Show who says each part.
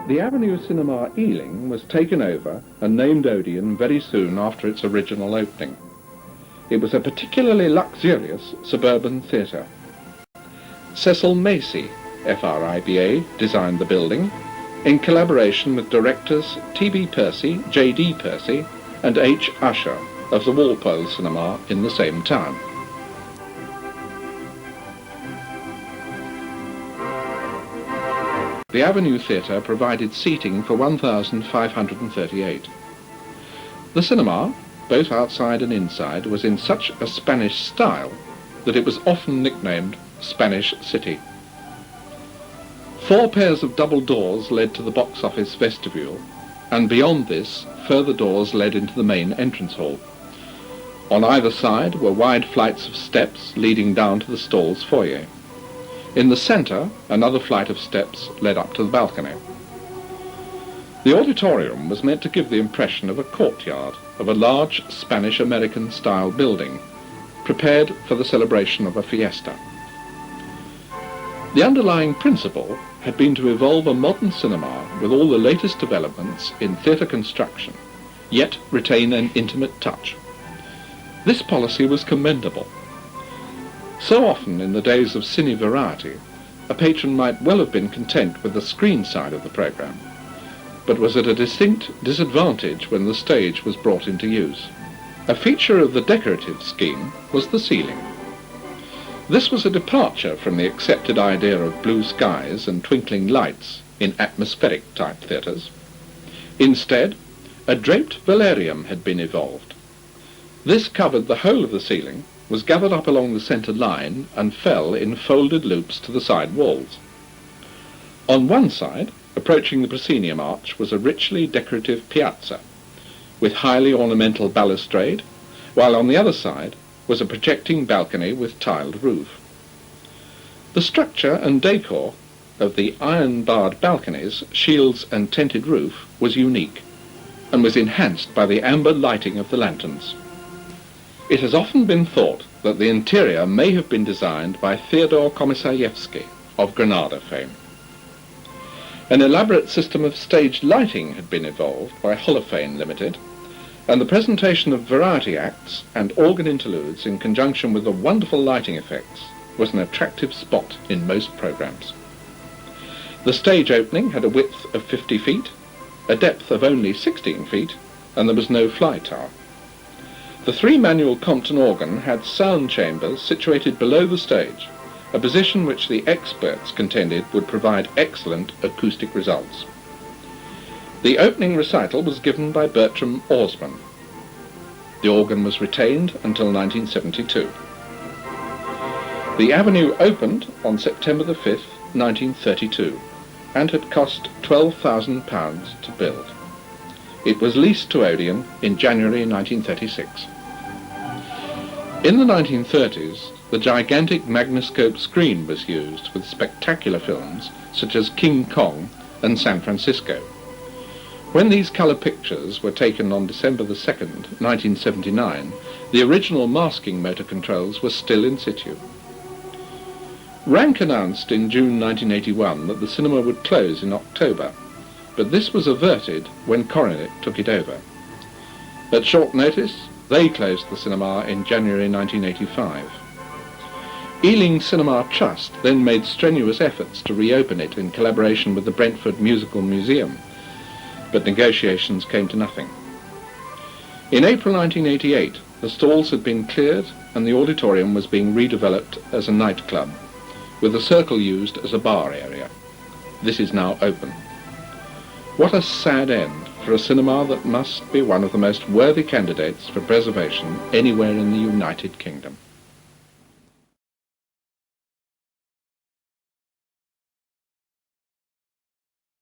Speaker 1: The Avenue Cinema Ealing was taken over and named Odeon very soon after its original opening. It was a particularly luxurious suburban theatre. Cecil Macy, FRIBA, designed the building, in collaboration with directors T.B. Percy, J.D. Percy, and H. Usher of the Walpole Cinema in the same town. The Avenue Theatre provided seating for 1,538. The cinema, both outside and inside, was in such a Spanish style that it was often nicknamed Spanish City. 4 pairs of double doors led to the box office vestibule, and beyond this, further doors led into the main entrance hall. On either side were wide flights of steps leading down to the stall's foyer. In the centre, another flight of steps led up to the balcony. The auditorium was meant to give the impression of a courtyard of a large Spanish-American style building, prepared for the celebration of a fiesta. The underlying principle had been to evolve a modern cinema with all the latest developments in theatre construction, yet retain an intimate touch. This policy was commendable. So often in the days of cine variety, a patron might well have been content with the screen side of the programme, but was at a distinct disadvantage when the stage was brought into use. A feature of the decorative scheme was the ceiling. This was a departure from the accepted idea of blue skies and twinkling lights in atmospheric type theatres. Instead, a draped velarium had been evolved. This covered the whole of the ceiling, was gathered up along the centre line and fell in folded loops to the side walls. On one side, approaching the proscenium arch, was a richly decorative piazza with highly ornamental balustrade, while on the other side was a projecting balcony with tiled roof. The structure and decor of the iron-barred balconies, shields and tented roof was unique and was enhanced by the amber lighting of the lanterns. It has often been thought that the interior may have been designed by Fyodor Komisarjevsky of Granada fame. An elaborate system of stage lighting had been evolved by Holophane Limited, and the presentation of variety acts and organ interludes in conjunction with the wonderful lighting effects was an attractive spot in most programmes. The stage opening had a width of 50 feet, a depth of only 16 feet, and there was no fly tower. The 3-manual Compton organ had sound chambers situated below the stage, a position which the experts contended would provide excellent acoustic results. The opening recital was given by Bertram Orsman. The organ was retained until 1972. The Avenue opened on September the 5th, 1932, and had cost £12,000 to build. It was leased to Odeon in January 1936. In the 1930s, the gigantic magnascope screen was used with spectacular films such as King Kong and San Francisco. When these colour pictures were taken on December the 2nd, 1979, the original masking motor controls were still in situ. Rank announced in June 1981 that the cinema would close in October, but this was averted when Coronet took it over. At short notice, they closed the cinema in January 1985. Ealing Cinema Trust then made strenuous efforts to reopen it in collaboration with the Brentford Musical Museum, but negotiations came to nothing. In April 1988, the stalls had been cleared and the auditorium was being redeveloped as a nightclub, with the circle used as a bar area. This is now open. What a sad end for a cinema that must be one of the most worthy candidates for preservation anywhere in the United Kingdom.